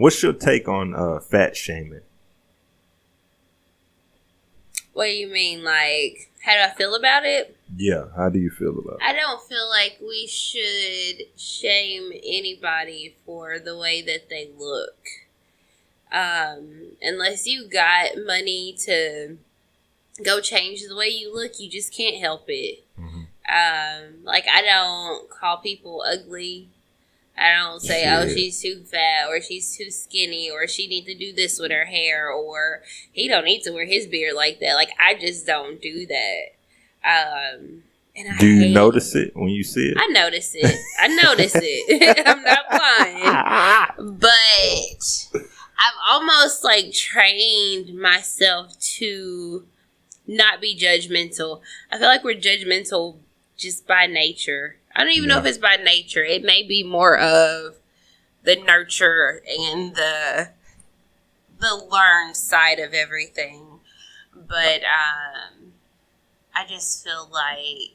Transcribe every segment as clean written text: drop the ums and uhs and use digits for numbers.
What's your take on fat shaming? What do you mean? Like, how do I feel about it? Yeah, how do you feel about it? I don't feel like we should shame anybody for the way that they look. Unless you got money to go change the way you look, you just can't help it. Mm-hmm. Like, I don't call people ugly. I don't say, oh, she's too fat, or she's too skinny, or she needs to do this with her hair, or he don't need to wear his beard like that. Like, I just don't do that. And do you notice it when you see it? I notice it. I notice it. I'm not lying. But I've almost, like, trained myself to not be judgmental. I feel like we're judgmental just by nature. I don't even know if it's by nature. It may be more of the nurture and the learned side of everything. But I just feel like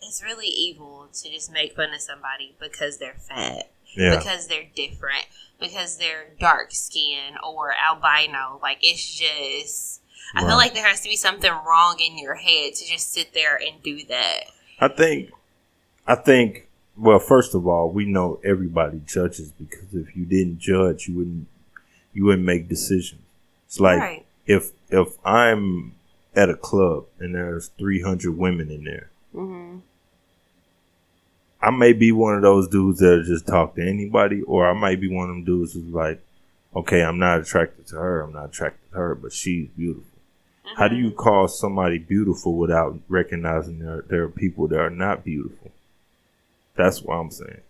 it's really evil to just make fun of somebody because they're fat, because they're different, because they're dark skin or albino. Like, it's just, I feel like there has to be something wrong in your head to just sit there and do that. I think, well, first of all, we know everybody judges, because if you didn't judge, you wouldn't make decisions. It's like, if I'm at a club and there's 300 women in there, mm-hmm. I may be one of those dudes that just talk to anybody, or I might be one of them dudes who's like, okay, I'm not attracted to her, but she's beautiful. Mm-hmm. How do you call somebody beautiful without recognizing there are people that are not beautiful? That's what I'm saying.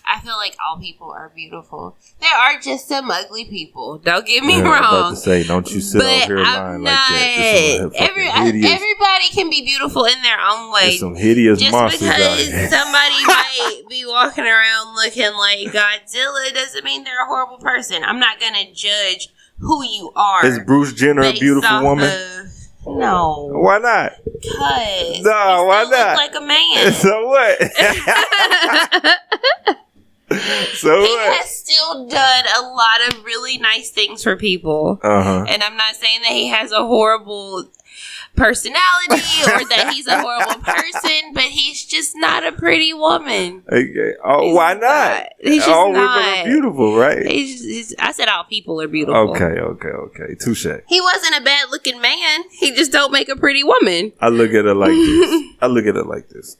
I feel like all people are beautiful. There are just some ugly people. Don't get me wrong. I was about to say, don't you sit over here lying like that. Everybody can be beautiful in their own way. There's some hideous just monsters out because here. somebody might be walking around looking like Godzilla doesn't mean they're a horrible person. I'm not going to judge who you are. Is Bruce Jenner a beautiful woman? No. Why not? Because no, why not? Look like a man. So what? He has still done a lot of really nice things for people. Uh-huh. And I'm not saying that he has a horrible personality or that he's a horrible person, but he's just not a pretty woman. Okay. Oh, why not? He's just all not. Women are beautiful, right? I said all people are beautiful. Okay. Touche. He wasn't a bad looking man. He just don't make a pretty woman. I look at it like this.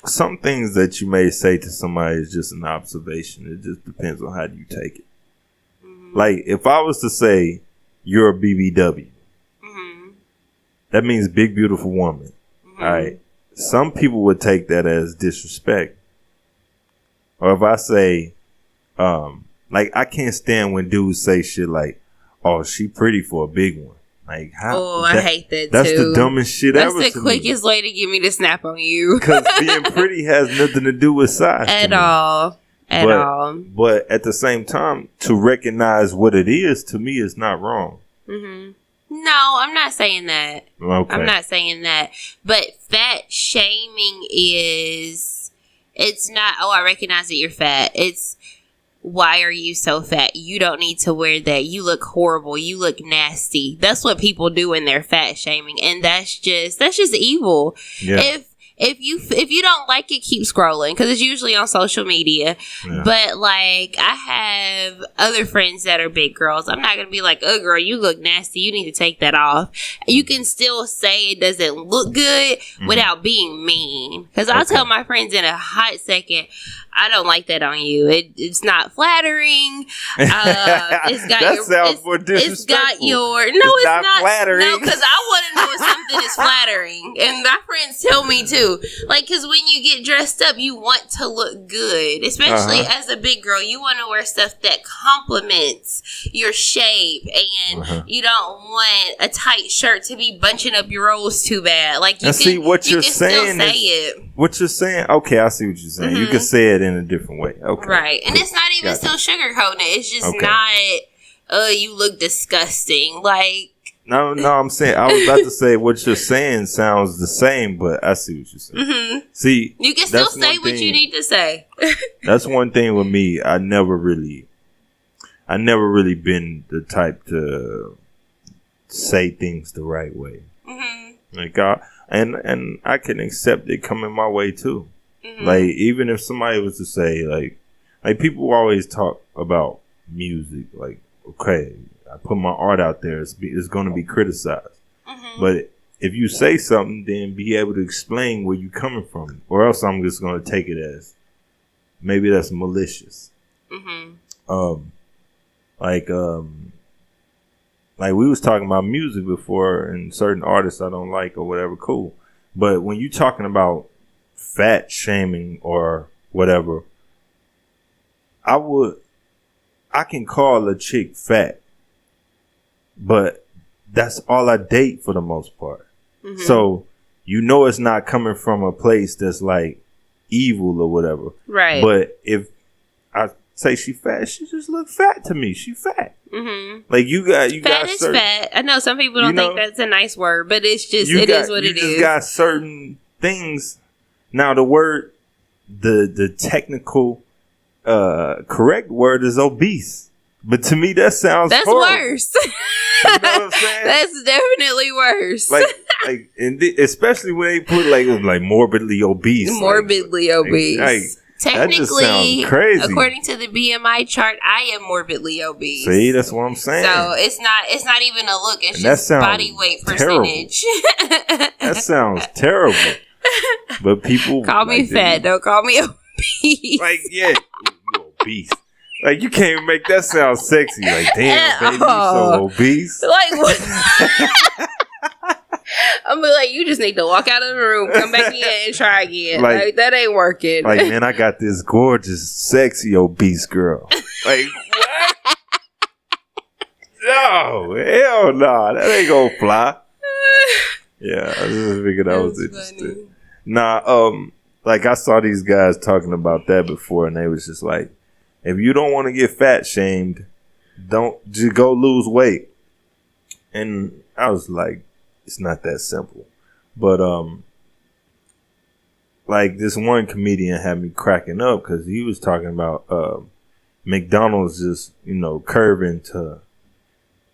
Some things that you may say to somebody is just an observation. It just depends on how you take it. Mm-hmm. Like, if I was to say, you're a BBW, mm-hmm. that means big, beautiful woman. Mm-hmm. All right. Some people would take that as disrespect. Or if I say, like, I can't stand when dudes say shit like, oh, she pretty for a big one. Like, how? Oh, I hate that that's too. That's the dumbest shit ever. That's the quickest way to get me to snap on you. Because being pretty has nothing to do with size. At all. But at the same time, to recognize what it is, to me, is not wrong. Mm-hmm. No, I'm not saying that. Okay. I'm not saying that. But fat shaming is, it's not, oh, I recognize that you're fat. It's, why are you so fat? You don't need to wear that. You look horrible. You look nasty. That's what people do when they're fat shaming. And that's just evil. Yeah. If you don't like it, keep scrolling, because it's usually on social media. Yeah. But, like, I have other friends that are big girls. I'm not going to be like, oh, girl, you look nasty. You need to take that off. You can still say it doesn't look good without being mean. Because I'll tell my friends in a hot second, I don't like that on you. It's not flattering. It's got that sounds more disrespectful. It's got your... No, it's not flattering. No, because I want to know if something is flattering. And my friends tell me, too. Like, because when you get dressed up, you want to look good. Especially as a big girl. You want to wear stuff that complements your shape. And you don't want a tight shirt to be bunching up your rolls too bad. Like, you see what you're saying. Still say it. What you're saying? Okay, I see what you're saying. You can say it in a different way. Okay. Right. And it's not even still sugarcoating it. It's just not, you look disgusting. Like, No, I'm saying, I was about to say what you're saying sounds the same, but I see what you're saying. Mm-hmm. See, you can still say what you need to say. That's one thing with me. I never really been the type to say things the right way. Mm-hmm. Like, and I can accept it coming my way too. Mm-hmm. Like, even if somebody was to say, like people always talk about music, like, okay, I put my art out there, it's going to be criticized. Mm-hmm. But if you say something, then be able to explain where you're coming from, or else I'm just going to take it as maybe that's malicious. Mm-hmm. Like we was talking about music before, and certain artists I don't like or whatever, cool. But when you're talking about fat shaming or whatever, I can call a chick fat, but that's all I date for the most part. Mm-hmm. So, it's not coming from a place that's like evil or whatever. Right. But if I say she fat, she just look fat to me. She fat. Mm-hmm. Like you got fat is fat. I know some people don't think that's a nice word, but it's just it is what it is. You just got certain things. Now the technical correct word is obese. But to me, that sounds horrible. Worse. You know what I'm saying? That's definitely worse. Like, and especially when they put like morbidly obese. Morbidly obese. Like, technically, that just sounds crazy. According to the BMI chart, I am morbidly obese. See, that's what I'm saying. So it's not even a look. It's just body weight percentage. That sounds terrible. But people call me fat. Don't call me obese. Like, yeah, you obese. Like, you can't even make that sound sexy. Like, damn, baby, you so obese. Like, what? I'm like, you just need to walk out of the room, come back in, and try again. Like, that ain't working. Like, man, I got this gorgeous, sexy, obese girl. Like, what? No, hell no. That ain't gonna fly. Yeah, I just figured I was interested. Funny. Nah, like, I saw these guys talking about that before, and they was just like, if you don't want to get fat shamed, don't just go lose weight. And I was like, it's not that simple. But like this one comedian had me cracking up because he was talking about McDonald's just, curving to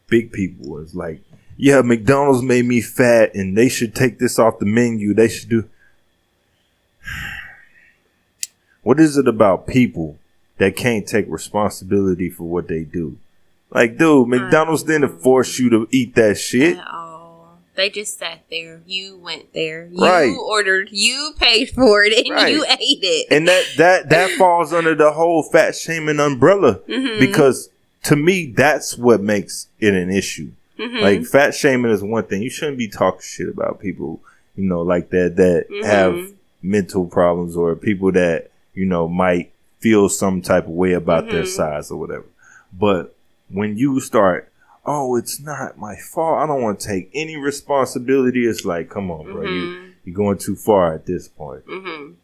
big people. It's like, yeah, McDonald's made me fat and they should take this off the menu. They should do. What is it about people that can't take responsibility for what they do? Like, dude, McDonald's didn't force you to eat that shit. They just sat there. You went there. You ordered. You paid for it, and you ate it. And that falls under the whole fat shaming umbrella. Mm-hmm. Because to me, that's what makes it an issue. Mm-hmm. Like, fat shaming is one thing. You shouldn't be talking shit about people, like that mm-hmm. have mental problems, or people that, might feel some type of way about mm-hmm. their size or whatever. But when you start, oh, it's not my fault, I don't want to take any responsibility, it's like, come on, bro. Mm-hmm. You're going too far at this point. Mm-hmm.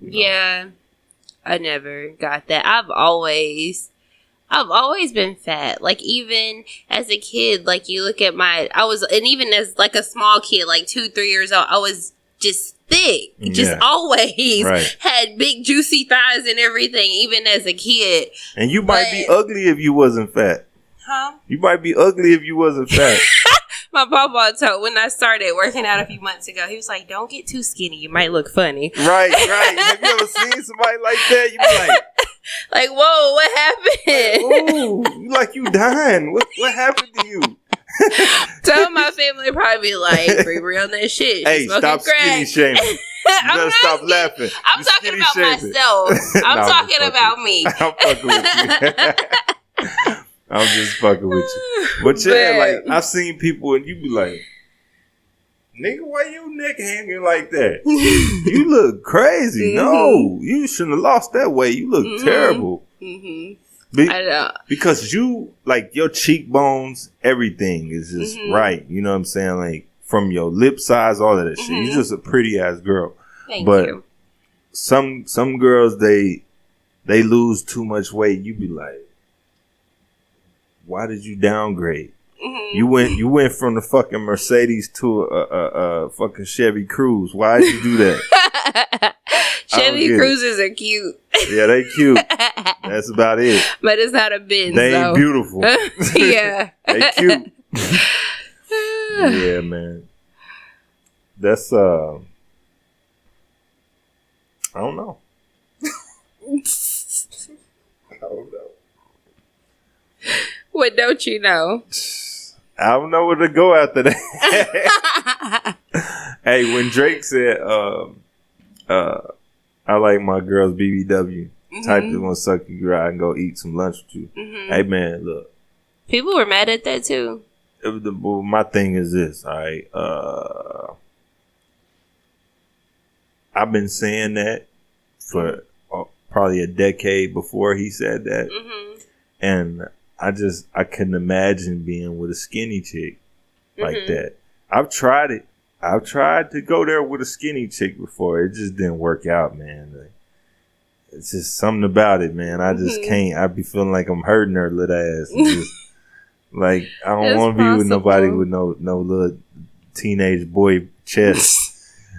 Yeah, I never got that. I've always been fat. Like, even as a kid, like, you look at and even as like a small kid, like 2-3 years old, I was just thick. Just always had big juicy thighs and everything, even as a kid. And you might be ugly if you wasn't fat. Huh? You might be ugly if you wasn't fat. My papa told when I started working out a few months ago, he was like, don't get too skinny, you might look funny. Right. Have you ever seen somebody like that? You be like, like, whoa, what happened? Ooh, like you dying. What happened to you? Some of my family probably be like, for real on that shit. Hey, stop skinny shaming. You gotta stop laughing. I'm talking about myself. I'm talking about me. I'm fucking with you. I'm just fucking with you. But yeah, like, I've seen people and you be like, nigga, why your neck hanging like that? You look crazy. Mm-hmm. No, you shouldn't have lost that weight. You look mm-hmm. terrible. Mm-hmm. I know. Because you, like, your cheekbones, everything is just mm-hmm. right. You know what I'm saying? Like, from your lip size, all of that mm-hmm. shit. You're just a pretty ass girl. Thank you. Some girls, they lose too much weight. You be like, why did you downgrade? Mm-hmm. You went from the fucking Mercedes to a fucking Chevy Cruze. Why did you do that? Chevy Cruises are cute. Yeah, they cute. That's about it. But it's not a Benz. They ain't beautiful. Yeah. They cute. Yeah, man. That's I don't know. I don't know. What don't you know? I don't know where to go after that. Hey, when Drake said, I like my girl's BBW, type is gonna suck you out and go eat some lunch with you. Mm-hmm. Hey, man, look. People were mad at that, too. My thing is this, all right? I've been saying that for probably a decade before he said that. Mm-hmm. And I couldn't imagine being with a skinny chick like that. I've tried it. I've tried to go there with a skinny chick before. It just didn't work out, man. Like, it's just something about it, man. I just can't. I be feeling like I'm hurting her little ass. Just, like, I don't want to be with nobody with no little teenage boy chest.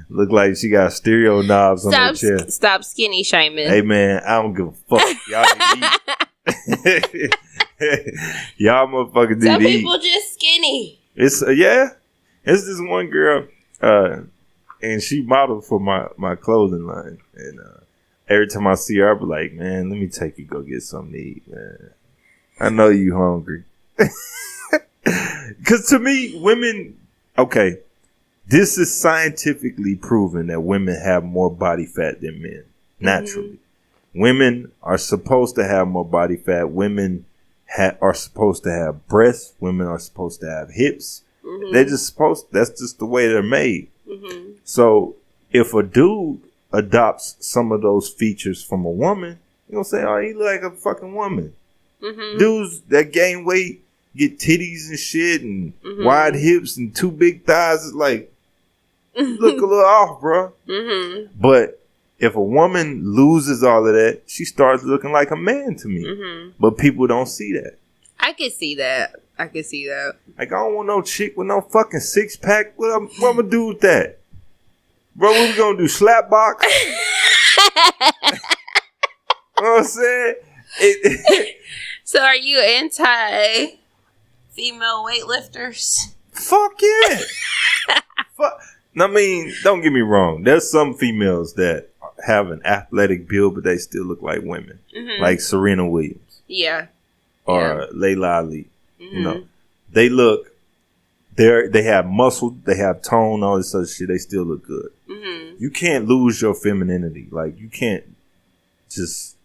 Look like she got stereo knobs on her chest. Stop skinny shaming. Hey, man, I don't give a fuck. Y'all need to eat. Y'all motherfuckers need to eat. Some people just skinny. It's it's this one girl, and she modeled for my clothing line. And every time I see her, I be like, man, let me take you go get something to eat, man. I know you hungry. Because to me, women, okay, this is scientifically proven that women have more body fat than men, naturally. Mm-hmm. Women are supposed to have more body fat. Women are supposed to have breasts. Women are supposed to have hips. Mm-hmm. They're just supposed, that's just the way they're made. Mm-hmm. So if a dude adopts some of those features from a woman, you're going to say, oh, he look like a fucking woman. Mm-hmm. Dudes that gain weight, get titties and shit and wide hips and two big thighs, is like, look a little off, bro. Mm-hmm. But if a woman loses all of that, she starts looking like a man to me. Mm-hmm. But people don't see that. I can see that. Like, I don't want no chick with no fucking six pack. What I'm gonna do with that? Bro, what we gonna do? Slap box? You know what I'm saying? So are you anti female weightlifters? Fuck yeah. Fuck. I mean, don't get me wrong. There's some females that have an athletic build, but they still look like women. Mm-hmm. Like Serena Williams. Yeah. Or Layla Ali. Mm-hmm. You know, they have muscle, they have tone, all this other shit. They still look good. Mm-hmm. You can't lose your femininity. Like, you can't just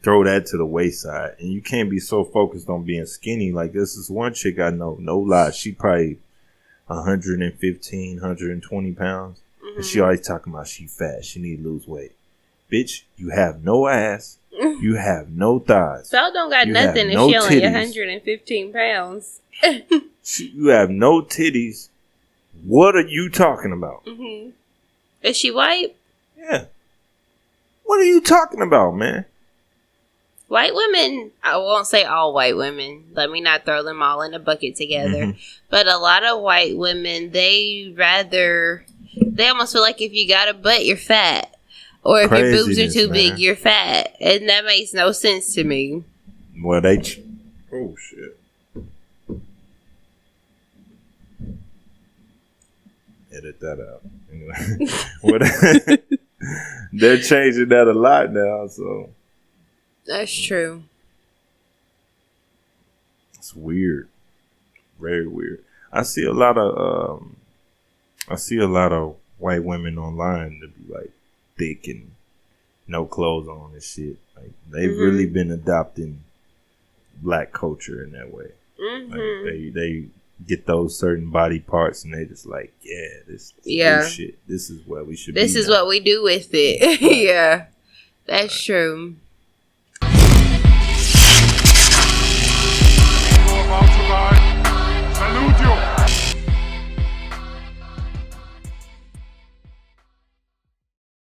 throw that to the wayside. And you can't be so focused on being skinny. Like, this is one chick I know, no lie. She probably 115, 120 pounds. Mm-hmm. And she always talking about she fat. She need to lose weight. Bitch, you have no ass. You have no thighs. So don't got nothing if she only 115 pounds. You have no titties. What are you talking about? Mm-hmm. Is she white? Yeah. What are you talking about, man? White women, I won't say all white women. Let me not throw them all in a bucket together. Mm-hmm. But a lot of white women, they almost feel like if you got a butt, you're fat. Or if your boobs are too big, you're fat. And that makes no sense to me. Well, oh, shit. Edit that out. Anyway. They're changing that a lot now, so. That's true. It's weird. Very weird. I see a lot of white women online that be like thick and no clothes on and shit. Like, they've really been adopting black culture in that way. Mm-hmm. Like, they get those certain body parts and they just like, this is shit. This is what we should be. This is what we do with it. Yeah. That's true. Salute you.